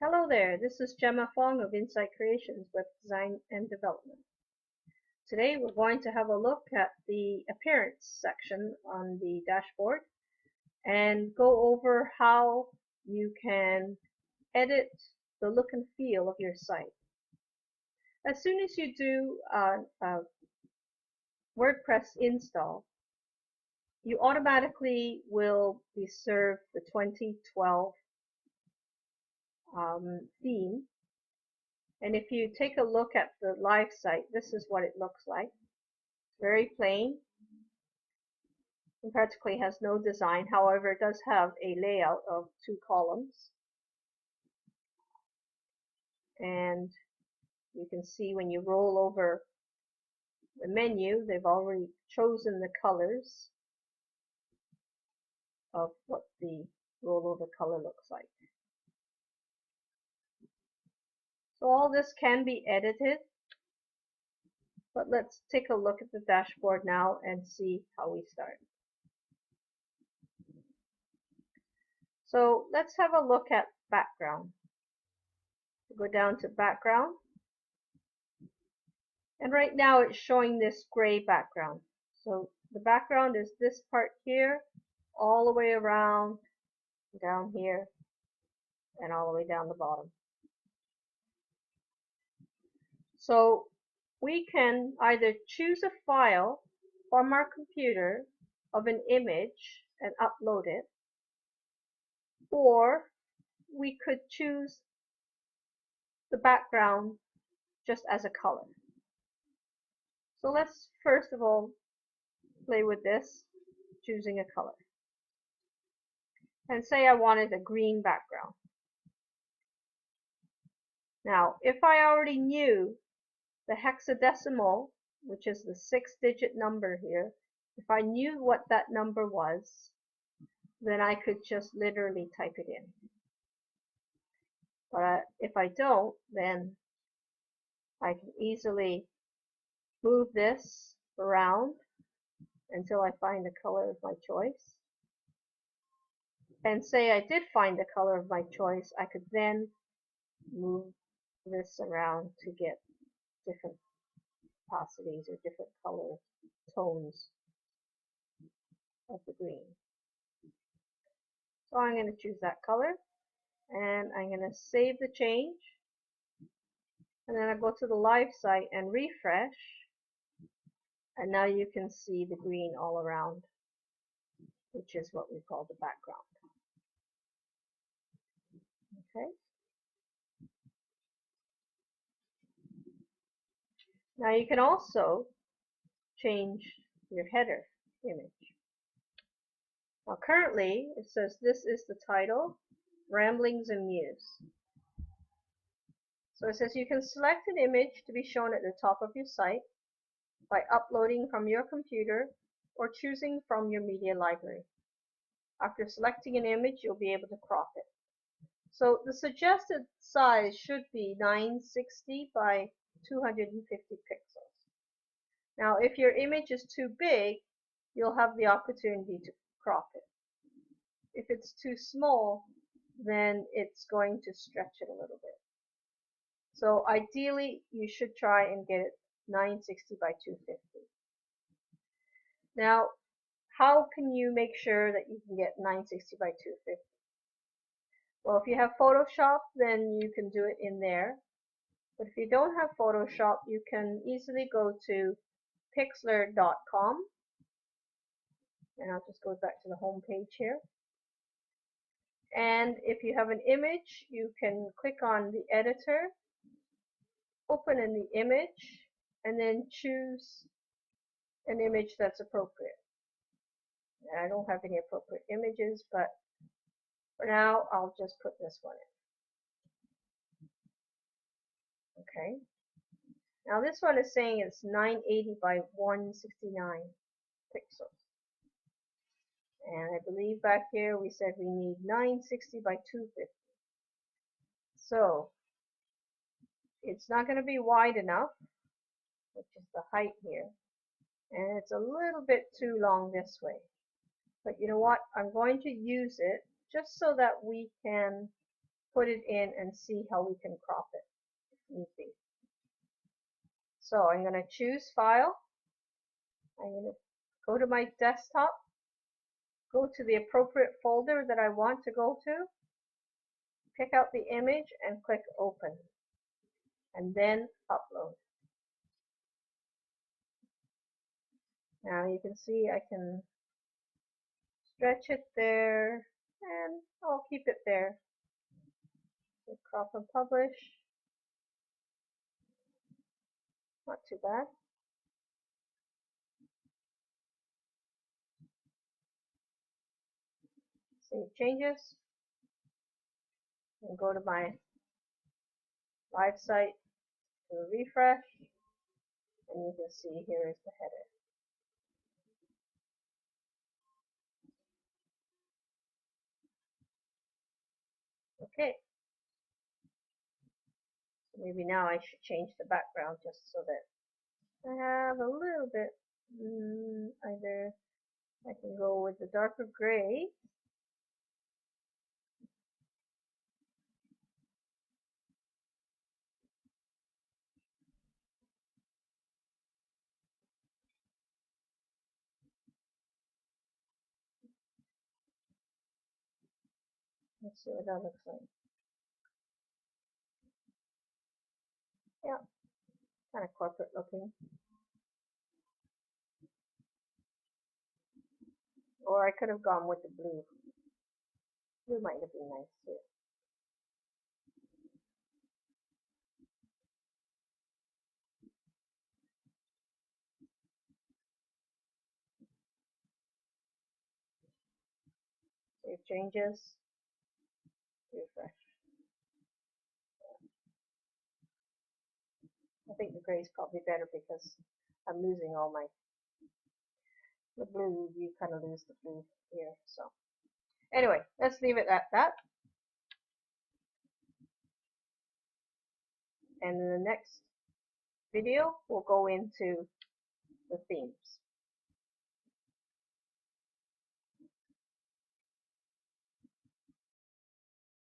Hello there, this is Gemma Fong of Insight Creations Web Design and Development. Today we're going to have a look at the appearance section on the dashboard and go over how you can edit the look and feel of your site. As soon as you do a WordPress install, you automatically will be served the 2012 theme. And if you take a look at the live site, this is what it looks like. Very plain and practically has no design. However, it does have a layout of 2 columns. And you can see when you roll over the menu, they've already chosen the colors of what the rollover color looks like. So all this can be edited, but let's take a look at the dashboard now and see how we start. So let's have a look at background. Go down to background, and right now it's showing this gray background. So the background is this part here, all the way around, down here, and all the way down the bottom. So we can either choose a file from our computer of an image and upload it, or we could choose the background just as a color. So let's first of all play with this, choosing a color. And say I wanted a green background. Now, if I already knew the hexadecimal, which is the 6-digit number here, if I knew what that number was, then I could just literally type it in. But if I don't, then I can easily move this around until I find the color of my choice. And say I did find the color of my choice, I could then move this around to get different opacities or different color tones of the green. So I'm going to choose that color, and I'm going to save the change, and then I go to the live site and refresh, and now you can see the green all around, which is what we call the background. Okay. Now you can also change your header image. Now currently it says this is the title, Ramblings and Muse. So it says you can select an image to be shown at the top of your site by uploading from your computer or choosing from your media library. After selecting an image, you'll be able to crop it. So the suggested size should be 960 by 250 pixels. Now if your image is too big, you'll have the opportunity to crop it. If it's too small, then it's going to stretch it a little bit. So ideally you should try and get it 960 by 250. Now how can you make sure that you can get 960 by 250? Well, if you have Photoshop, then you can do it in there. But if you don't have Photoshop, you can easily go to pixlr.com, and I'll just go back to the home page here. And if you have an image, you can click on the editor, open in the image, and then choose an image that's appropriate. And I don't have any appropriate images, but for now, I'll just put this one in. Okay. Now this one is saying it's 980 by 169 pixels. And I believe back here we said we need 960 by 250. So it's not going to be wide enough, which is the height here. And it's a little bit too long this way. But you know what? I'm going to use it just so that we can put it in and see how we can crop it if need be. So I'm going to choose File. I'm going to go to my desktop, go to the appropriate folder that I want to go to, pick out the image and click Open, and then Upload. Now you can see I can stretch it there, and I'll keep it there. So crop and publish. Not too bad. Save changes. And go to my live site, do a refresh, and you can see here is the header. Okay. So maybe now I should change the background just so that I have a little bit, either I can go with the darker gray. Let's see what that looks like. Yeah, kind of corporate looking. Or I could have gone with the blue. Blue might have been nice too. Save changes, refresh. I think the gray is probably better because I'm losing all my, the blue, you kind of lose the blue here. So anyway, let's leave it at that. And in the next video, we'll go into the themes.